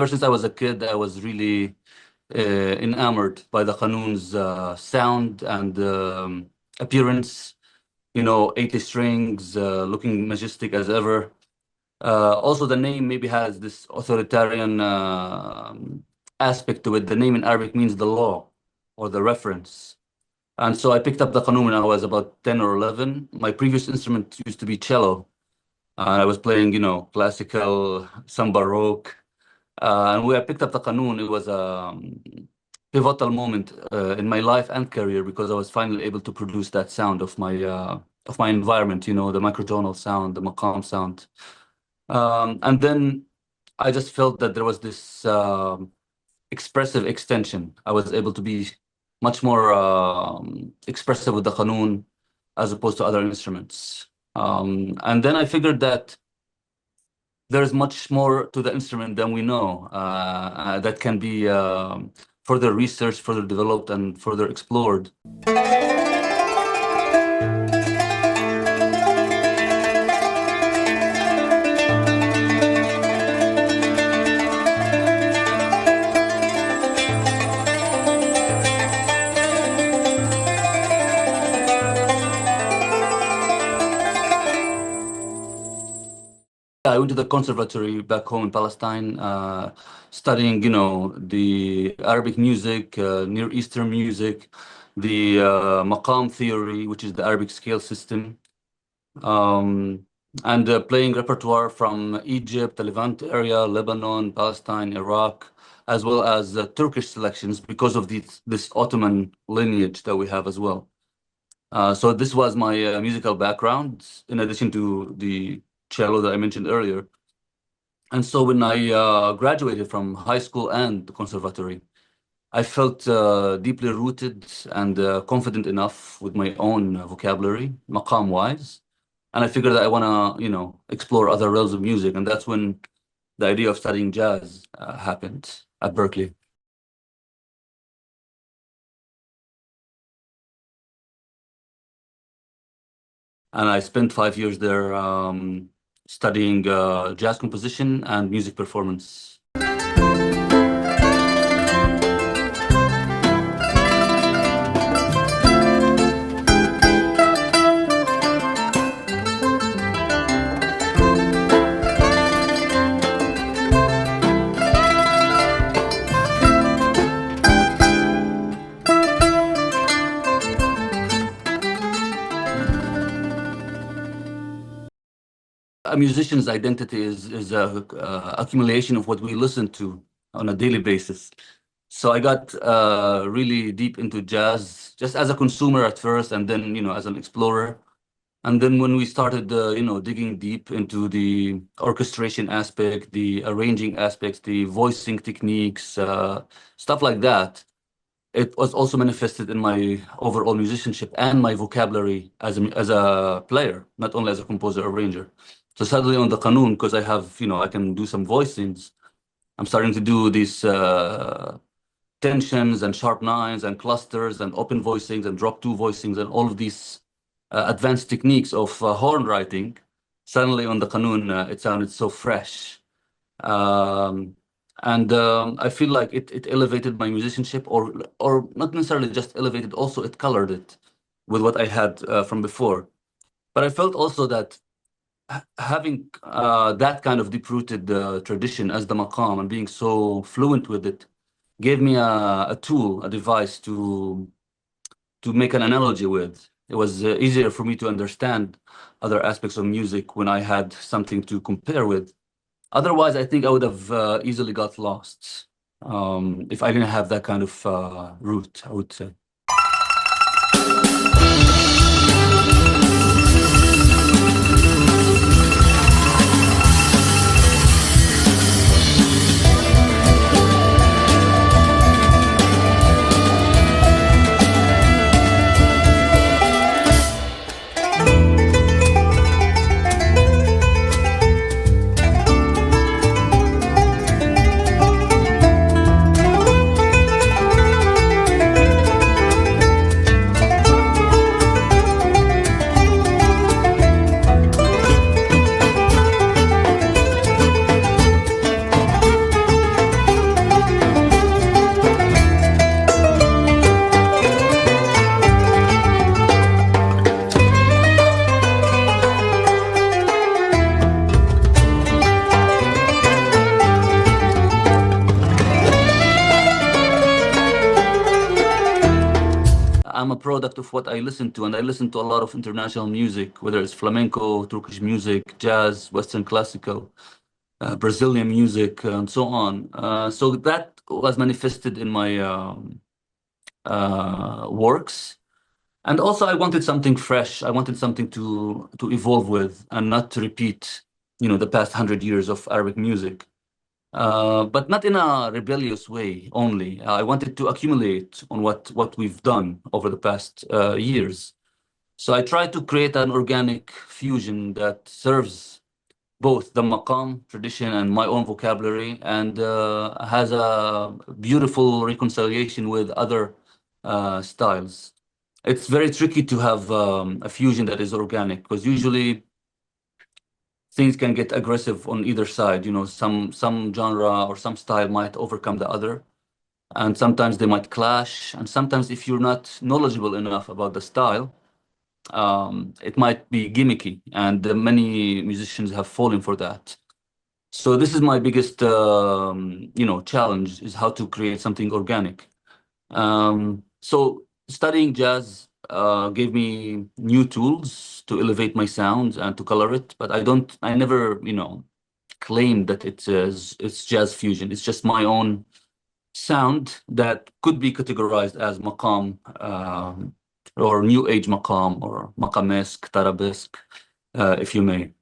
ever since I was a kid, I was really enamored by the qanun's sound and appearance. 80 strings, looking majestic as ever. Also, the name maybe has this authoritarian aspect to it. The name in Arabic means the law or the reference. And so I picked up the qanun when I was about 10 or 11. My previous instrument used to be cello. I was playing, classical, some baroque. And when I picked up the qanun, it was a pivotal moment in my life and career because I was finally able to produce that sound of my environment, the microtonal sound, the maqam sound. And then I just felt that there was this expressive extension. I was able to be much more expressive with the qanun as opposed to other instruments. And then I figured that there's much more to the instrument than we know that can be further researched, further developed, and further explored. I went to the conservatory back home in Palestine, studying, the Arabic music, Near Eastern music, the maqam theory, which is the Arabic scale system, and playing repertoire from Egypt, the Levant area, Lebanon, Palestine, Iraq, as well as Turkish selections because of this Ottoman lineage that we have as well. So this was my musical background, in addition to the cello that I mentioned earlier. And so when I graduated from high school and the conservatory, I felt deeply rooted and confident enough with my own vocabulary, maqam-wise. And I figured that I want to, explore other realms of music. And that's when the idea of studying jazz happened at Berkeley. And I spent 5 years there studying jazz composition and music performance. A musician's identity is a accumulation of what we listen to on a daily basis. So I got really deep into jazz just as a consumer at first, and then as an explorer. And then when we started digging deep into the orchestration aspect, the arranging aspects, the voicing techniques, stuff like that, it was also manifested in my overall musicianship and my vocabulary as a player, not only as a composer arranger. So suddenly on the qanun, because I have, I can do some voicings, I'm starting to do these tensions and sharp nines and clusters and open voicings and drop two voicings and all of these advanced techniques of horn writing. Suddenly on the qanun, it sounded so fresh. And I feel like it elevated my musicianship, or not necessarily just elevated, also it colored it with what I had from before. But I felt also that having that kind of deep-rooted tradition as the maqam and being so fluent with it gave me a tool, a device to make an analogy with. It was easier for me to understand other aspects of music when I had something to compare with. Otherwise, I think I would have easily got lost if I didn't have that kind of root, I would say. I'm a product of what I listen to, and I listen to a lot of international music, whether it's flamenco, Turkish music, jazz, Western classical, Brazilian music, and so on. So that was manifested in my works. And also, I wanted something fresh. I wanted something to evolve with, and not to repeat, the past 100 years of Arabic music. But not in a rebellious way only. I wanted to accumulate on what we've done over the past years. So I tried to create an organic fusion that serves both the maqam tradition and my own vocabulary, and has a beautiful reconciliation with other styles. It's very tricky to have a fusion that is organic, because usually things can get aggressive on either side. Some genre or some style might overcome the other, and sometimes they might clash. And sometimes, if you're not knowledgeable enough about the style, it might be gimmicky, and many musicians have fallen for that. So this is my biggest, challenge, is how to create something organic. So studying jazz gave me new tools to elevate my sound and to color it, but I never, claimed that it's jazz fusion. It's just my own sound that could be categorized as maqam, or new age maqam, or maqamesque, tarabesque, if you may.